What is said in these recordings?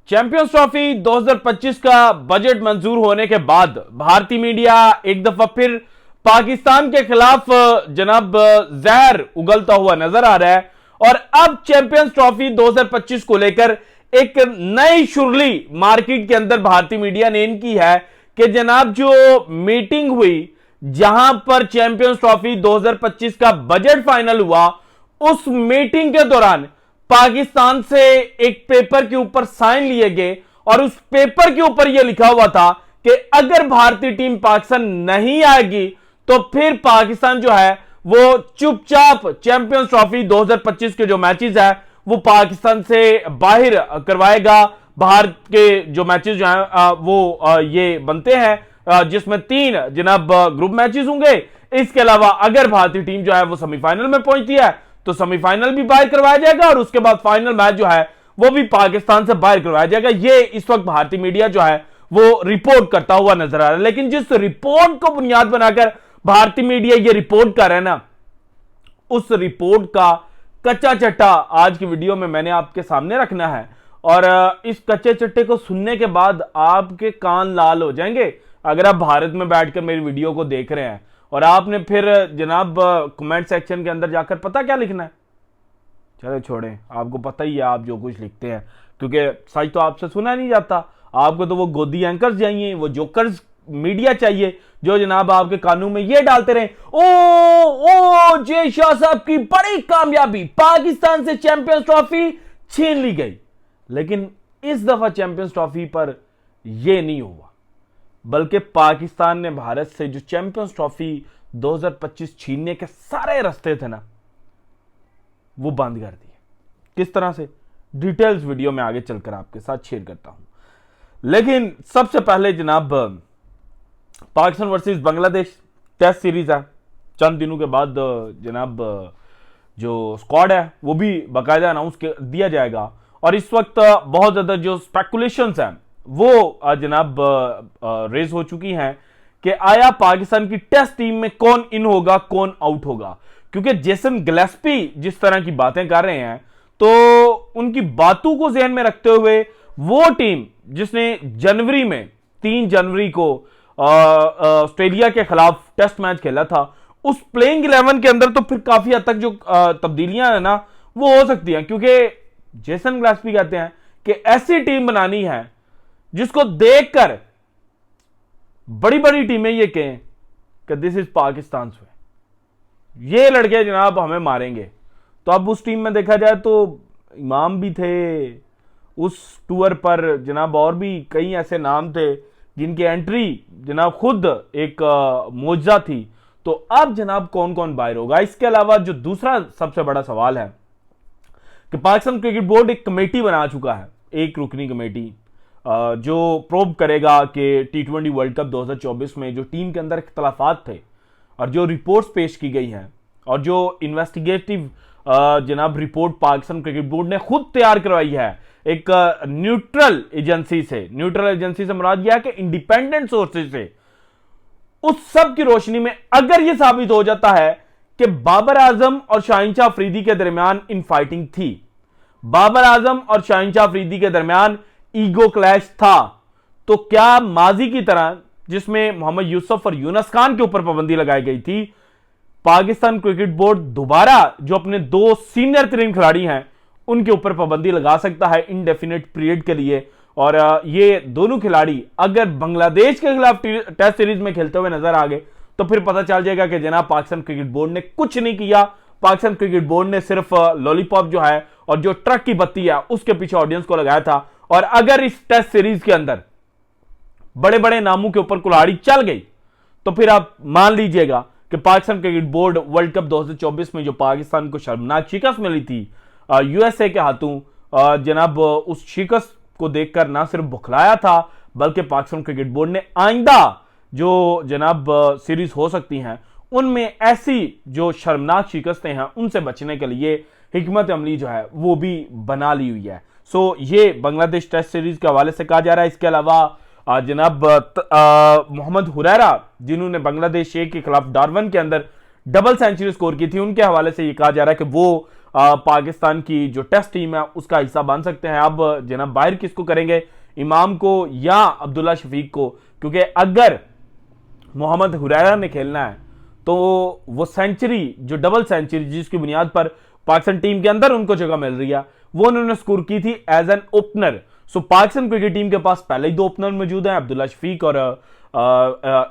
Champions trophy 2025 का budget मंजूर होने के बाद भारतीय मीडिया एक दफा फिर पाकिस्तान के खिलाफ जनाब जहर उगलता हुआ नजर आ रहा है। और अब चैंपियंस ट्रॉफी 2025 को लेकर एक नई शुरली मार्केट के अंदर भारतीय मीडिया ने इनकी है कि जनाब जो मीटिंग हुई जहां पर चैंपियंस ट्रॉफी 2025 का बजट फाइनल हुआ, उस मीटिंग के दौरान पाकिस्तान से एक पेपर के ऊपर साइन लिए गए और उस पेपर के ऊपर यह लिखा हुआ था कि अगर भारतीय टीम पाकिस्तान नहीं आएगी तो फिर पाकिस्तान जो है वो चुपचाप चैंपियंस ट्रॉफी 2025 के जो मैचेस है वो पाकिस्तान से बाहर करवाएगा। भारत के जो मैचेस जो हैं वो ये बनते हैं जिसमें 3 जनाब ग्रुप मैचेस होंगे। इसके अलावा अगर भारतीय टीम जो है वो सेमीफाइनल में पहुंचती है तो सेमीफाइनल भी बाहर करवाया जाएगा और उसके बाद फाइनल मैच जो है वो भी पाकिस्तान से बाहर करवाया जाएगा। ये इस वक्त भारतीय मीडिया जो है वो रिपोर्ट करता हुआ नजर आ रहा है। लेकिन जिस रिपोर्ट को बुनियाद बनाकर भारतीय मीडिया ये रिपोर्ट कर रहा है ना, उस रिपोर्ट का कच्चा चट्टा आज की वीडियो में मैंने आपके सामने रखना है। और इस कच्चे चट्टे को सुनने के बाद आपके कान लाल हो जाएंगे अगर आप भारत में बैठकर मेरी वीडियो को देख रहे हैं और आपने फिर जनाब कमेंट सेक्शन के अंदर जाकर पता क्या लिखना है। चलो छोड़ें, आपको पता ही है आप जो कुछ लिखते हैं, क्योंकि सच तो आपसे सुना नहीं जाता। आपको तो वो गोदी एंकर्स चाहिए, वो जोकर्स मीडिया चाहिए जो जनाब आपके कानून में ये डालते रहे, ओ जय शाह साहब की बड़ी कामयाबी, पाकिस्तान से चैंपियंस ट्रॉफी छीन ली गई। लेकिन इस दफा चैंपियंस ट्रॉफी पर यह नहीं हुआ, बल्कि पाकिस्तान ने भारत से जो चैंपियंस ट्रॉफी 2025 छीनने के सारे रास्ते थे ना, वो बंद कर दिए। किस तरह से, डिटेल्स वीडियो में आगे चलकर आपके साथ शेयर करता हूं। लेकिन सबसे पहले जनाब Pakistan versus Bangladesh test series है। चंद दिनों के बाद जनाब जो स्क्वाड है वो भी बाकायदा अनाउंस दिया जाएगा। और इस वक्त बहुत ज्यादा जो स्पेकुलेशंस हैं वो जनाब रेज हो चुकी हैं कि आया पाकिस्तान की टेस्ट टीम में कौन इन होगा कौन आउट होगा। क्योंकि जेसन गिलेस्पी जिस तरह की बातें कर रहे हैं तो उनकी बातों को ध्यान में रखते हुए वो टीम जिसने जनवरी में 3 जनवरी को ऑस्ट्रेलिया के खिलाफ टेस्ट मैच खेला था, उस प्लेइंग 11 के अंदर तो फिर काफी हद तक जो तब्दीलियां है ना वो हो सकती हैं। क्योंकि जेसन गिलेस्पी कहते हैं कि ऐसी टीम बनानी है जिसको देखकर बड़ी बड़ी टीमें ये कहें कि दिस इज पाकिस्तान से, ये लड़के जनाब हमें मारेंगे। तो अब उस टीम में देखा जाए तो इमाम भी थे उस टूर पर जनाब, और भी कई ऐसे नाम थे जिनकी एंट्री जनाब खुद एक मौजज़ा थी। तो अब जनाब कौन कौन बाहर होगा। इसके अलावा जो दूसरा सबसे बड़ा सवाल है कि पाकिस्तान क्रिकेट बोर्ड एक कमेटी बना चुका है, एक रुकनी कमेटी जो प्रोब करेगा कि T20 वर्ल्ड कप 2024 में जो टीम के अंदर इख्तलाफात थे और जो रिपोर्ट्स पेश की गई हैं और जो इन्वेस्टिगेटिव जनाब रिपोर्ट पाकिस्तान क्रिकेट बोर्ड ने खुद तैयार करवाई है एक न्यूट्रल एजेंसी से मुराद यह है कि इंडिपेंडेंट सोर्सेज से, उस सब की रोशनी में अगर यह साबित हो जाता है कि बाबर आजम और शाहीन शाह अफरीदी के दरमियान इन फाइटिंग थी, बाबर आजम और शाहीन शाह अफरीदी के दरमियान ईगो क्लैश था, तो क्या माजी की तरह जिसमें मोहम्मद यूसुफ और यूनस खान के ऊपर पाबंदी लगाई गई थी, पाकिस्तान क्रिकेट बोर्ड दोबारा जो अपने 2 सीनियर तरीन खिलाड़ी हैं उनके ऊपर पाबंदी लगा सकता है इंडेफिनिट पीरियड के लिए। और ये दोनों खिलाड़ी अगर बांग्लादेश के खिलाफ टेस्ट सीरीज में खेलते हुए नजर आ गए तो फिर पता चल जाएगा कि जनाब पाकिस्तान क्रिकेट बोर्ड ने कुछ नहीं किया। पाकिस्तान क्रिकेट बोर्ड ने सिर्फ लॉलीपॉप जो है और जो ट्रक की बत्ती है उसके पीछे ऑडियंस को लगाया था। और अगर इस टेस्ट सीरीज के अंदर बड़े बड़े नामों के ऊपर कुल्हाड़ी चल गई तो फिर आप मान लीजिएगा कि Pakistan cricket board world cup 2024 में जो पाकिस्तान को शर्मनाक शिकस्त मिली थी यूएसए के हाथों, जनाब उस शिकस्त को देखकर ना सिर्फ बुखलाया था बल्कि पाकिस्तान क्रिकेट बोर्ड ने आइंदा जो जनाब सीरीज हो सकती हैं उनमें ऐसी जो शर्मनाक शिकस्तें हैं उनसे बचने के लिए हिकमत अमली जो है वो भी बना ली हुई है। सो ये बांग्लादेश टेस्ट सीरीज के हवाले से कहा जा रहा है। इसके अलावा जनाब मोहम्मद हुरैरा जिन्होंने बांग्लादेश ए के खिलाफ डारवन के अंदर डबल सेंचुरी स्कोर की थी, उनके हवाले से यह कहा जा रहा है कि वो पाकिस्तान की जो टेस्ट टीम है उसका हिस्सा बन सकते हैं। अब जनाब बाहर किसको करेंगे, इमाम को या अब्दुल्ला शफीक को, क्योंकि अगर मोहम्मद हुरैरा ने खेलना है तो वो सेंचुरी, जो डबल सेंचुरी जिसकी बुनियाद पर पाकिस्तान टीम के अंदर उनको जगह मिल रही है, वो उन्होंने स्कोर की थी as an opener. So Pakistan cricket team के पास पहले ही 2 ओपनर मौजूद हैं, अब्दुल्ला शफीक और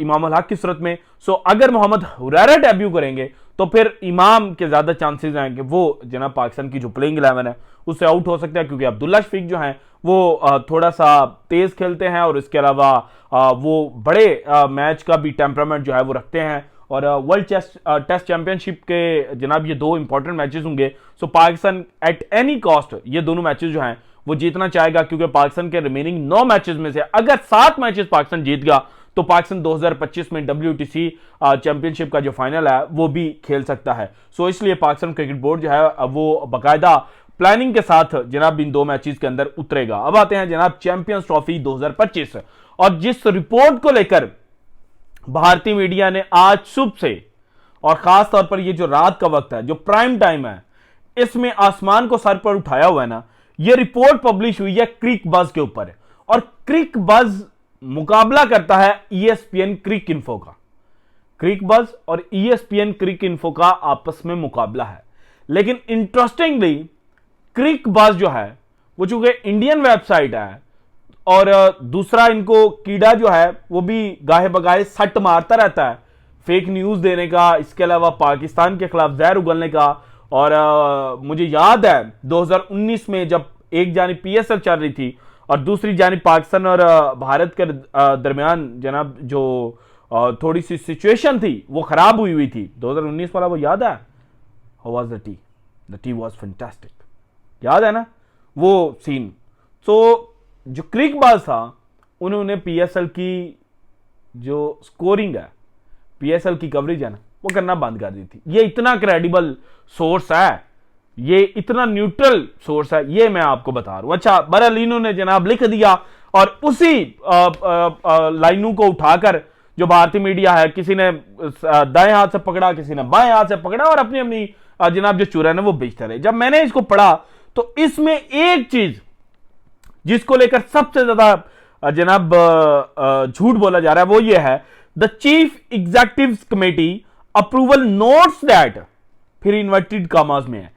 इमाम अल हक की सूरत में। सो अगर मोहम्मद हुरैरा डेब्यू करेंगे तो फिर इमाम के ज्यादा चांसेस हैं कि वो जनाब पाकिस्तान की जो प्लेइंग 11 है उससे आउट हो सकता है, क्योंकि अब्दुल्ला शफीक जो हैं वो थोड़ा सा तेज खेलते हैं और इसके अलावा वो बड़े मैच का भी टेम्परामेंट जो है वो रखते हैं। और वर्ल्ड टेस्ट चैंपियनशिप के जनाब ये 2 इंपॉर्टेंट मैचेस होंगे। सो पाकिस्तान एट एनी कॉस्ट ये दोनों मैचेस जो हैं वो जीतना चाहेगा, क्योंकि पाकिस्तान के रिमेनिंग 9 मैचेस में से अगर 7 मैचेस पाकिस्तान जीत गया तो पाकिस्तान 2025 में WTC चैंपियनशिप का जो फाइनल है वो भी खेल सकता है। सो इसलिए पाकिस्तान क्रिकेट बोर्ड जो है वो बाकायदा प्लानिंग के साथ जनाब इन 2 मैचेस के अंदर उतरेगा। अब आते हैं जनाब चैंपियंस ट्रॉफी 2025 और जिस रिपोर्ट को लेकर भारतीय मीडिया ने आज सुबह से, और खास तौर पर ये जो रात का वक्त है, जो प्राइम टाइम है, इसमें आसमान को सर पर उठाया हुआ है ना, ये रिपोर्ट पब्लिश हुई है क्रिक बज के ऊपर। और क्रिक बज मुकाबला करता है ESPN क्रिक इन्फो का। क्रिक बज और ESPN क्रिक इन्फो का आपस में मुकाबला है, लेकिन इंटरेस्टिंगली क्रिक बज जो है वो चूंकि इंडियन वेबसाइट है और दूसरा इनको कीड़ा जो है वो भी गाहे बगाहे सट मारता रहता है फेक न्यूज देने का, इसके अलावा पाकिस्तान के खिलाफ जहर उगलने का। और मुझे याद है 2019 में जब एक जानी PSL चल रही थी और दूसरी जानी पाकिस्तान और भारत के दरमियान जनाब जो थोड़ी सी सिचुएशन थी वो खराब हुई थी 2019 वाला, वो याद है? How was the T? The tea was fantastic, याद है ना वो सीन? तो जो क्रिकबाज था उन्होंने PSL की जो स्कोरिंग है, PSL की कवरेज है ना, वो करना बंद कर दी थी। ये इतना क्रेडिबल सोर्स है, ये इतना न्यूट्रल सोर्स है, ये मैं आपको बता रहा हूं। अच्छा, बहरहाल इन्होंने जनाब लिख दिया और उसी लाइनों को उठाकर जो भारतीय मीडिया है, किसी ने दाएं हाथ से पकड़ा, किसी ने बाएं हाथ से पकड़ा और अपनी अपनी जनाब जो चुरा है वो बेचते रहे। जब मैंने इसको पढ़ा तो इसमें एक चीज जिसको लेकर सबसे ज्यादा जनाब झूठ बोला जा रहा है वो ये है, the chief executive committee approval notes that, फिर इन्वर्टेड कॉमास में है,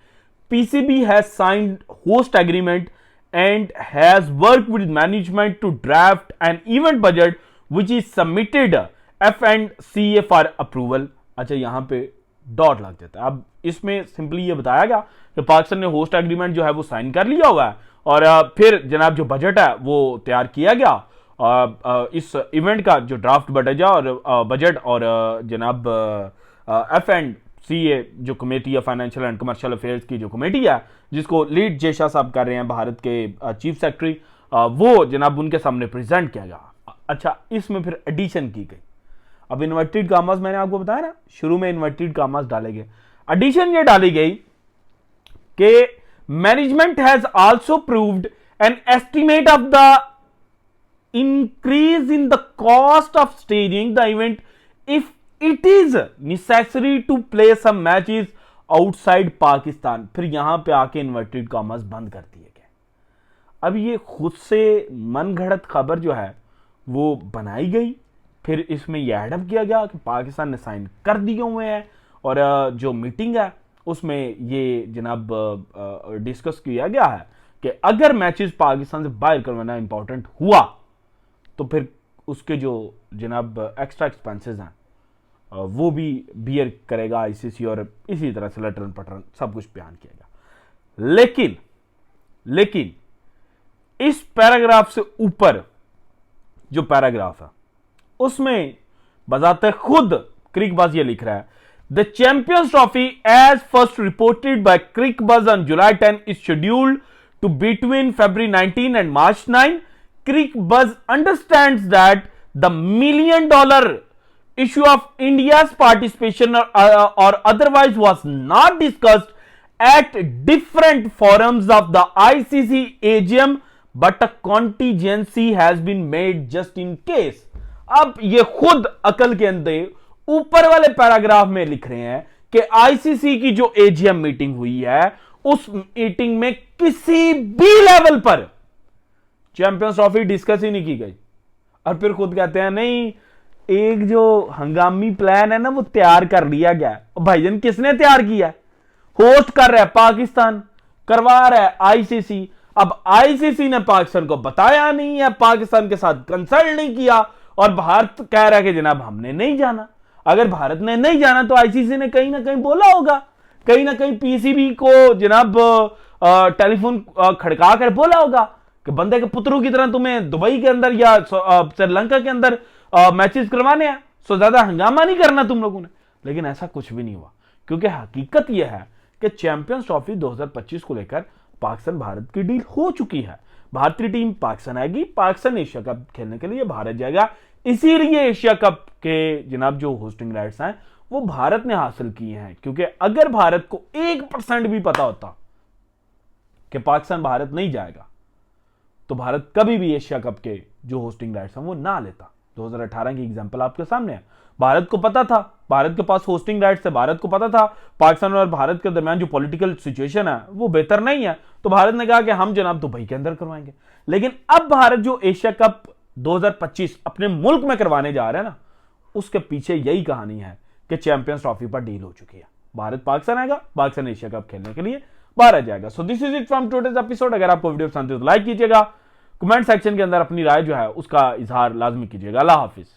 PCB has signed host agreement and has worked with management to draft an event budget which is submitted F&CA for approval। अच्छा, यहां पे डॉट लग जाता है। अब इसमें सिंपली ये बताया गया कि पाकिस्तान ने होस्ट एग्रीमेंट जो है वो साइन कर लिया हुआ है और फिर जनाब जो बजट है वो तैयार किया गया। इस इवेंट का जो ड्राफ्ट बजट और जनाब F&CA जो कमेटी है, फाइनेंशियल एंड कमर्शियल अफेयर्स की जो कमेटी है जिसको लीड जेशा साहब कर रहे हैं, भारत के चीफ सेक्रेटरी, वो जनाब उनके सामने प्रेजेंट किया गया। अच्छा, इसमें फिर एडिशन की गई। अब इन्वर्टेड कामास मैंने आपको बताया ना, शुरू में इन्वर्टेड कामास डाले गए, एडिशन ये डाली गई कि management has also proved an estimate of the increase in the cost of staging the event if it is necessary to play some matches outside Pakistan. फिर यहां पे आके इन्वर्टेड कॉमर्स बंद कर दिए गए। अब ये खुद से मनगढ़ंत खबर जो है वो बनाई गई, फिर इसमें यह एडअप किया गया कि पाकिस्तान ने साइन कर दिए हुए हैं और जो मीटिंग है उसमें ये जनाब डिस्कस किया गया है कि अगर मैचेस पाकिस्तान से बाहर करवाना इंपॉर्टेंट हुआ तो फिर उसके जो जनाब एक्स्ट्रा एक्सपेंसेस हैं वो भी बियर करेगा ICC और इसी तरह से लटरन पटरन सब कुछ बयान किया गया। लेकिन इस पैराग्राफ से ऊपर जो पैराग्राफ है उसमें बजाते खुद क्रिकबज ये लिख रहा है, the champions trophy as first reported by Cricbuzz on July 10 is scheduled to between February 19 and March 9। Cricbuzz understands that द $1 million issue of India's participation or otherwise was not discussed at different forums of the ICC AGM but a contingency has been made just in case। अब ये खुद अकल के अंदर ऊपर वाले paragraph में लिख रहे हैं कि ICC की जो AGM मीटिंग हुई है उस मीटिंग में किसी भी लेवल पर चैंपियंस ट्रॉफी डिस्कस ही नहीं की गई। और फिर खुद कहते हैं नहीं, एक जो हंगामी प्लान है ना वो तैयार कर लिया गया है। और भाईजान किसने तैयार किया है? होस्ट कर रहा है पाकिस्तान, करवा रहा है आईसीसी। अब आईसीसी ने पाकिस्तान को बताया नहीं है, पाकिस्तान के साथ कंसल्ट नहीं किया, और भारत कह रहा है कि जनाब हमने नहीं जाना। अगर भारत ने नहीं जाना तो आईसीसी ने कहीं ना कहीं बोला होगा, कहीं ना कहीं पीसीबी को जनाब टेलीफोन खड़का कर बोला होगा कि बंदे के पुत्रों की तरह तुम्हें दुबई के अंदर या श्रीलंका के अंदर मैचेस करवाने हैं, सो ज्यादा हंगामा नहीं करना तुम लोगों ने। लेकिन ऐसा कुछ भी नहीं हुआ, क्योंकि हकीकत यह है कि चैंपियंस ट्रॉफी 2025 को लेकर पाकिस्तान भारत की डील हो चुकी है। भारतीय टीम पाकिस्तान आएगी, पाकिस्तान एशिया कप खेलने के लिए भारत जाएगा। इसीलिए एशिया कप के जनाब जो होस्टिंग राइट्स हैं वो भारत ने हासिल किए हैं, क्योंकि अगर भारत को 1% भी पता होता कि पाकिस्तान भारत नहीं जाएगा तो भारत कभी भी एशिया कप के जो होस्टिंग राइट्स हैं वो ना लेता। 2018 की एग्जांपल आपके सामने है। भारत को पता था, भारत के पास होस्टिंग राइट्स है, भारत को पता था पाकिस्तान और भारत के दरमियान जो पॉलिटिकल सिचुएशन है वो बेहतर नहीं है, तो भारत ने कहा कि हम जनाब दुबई के अंदर करवाएंगे। लेकिन अब भारत जो एशिया कप 2025 अपने मुल्क में करवाने जा रहे हैं ना, उसके पीछे यही कहानी है कि चैंपियंस ट्रॉफी पर डील हो चुकी है। भारत पाकिस्तान आएगा, पाकिस्तान एशिया कप खेलने के लिए भारत जाएगा। So this is it from today's episode. अगर आपको वीडियो पसंद है तो लाइक कीजिएगा, कमेंट सेक्शन के अंदर अपनी राय जो है उसका इजहार लाजमी कीजिएगा। अल्लाह हाफिज।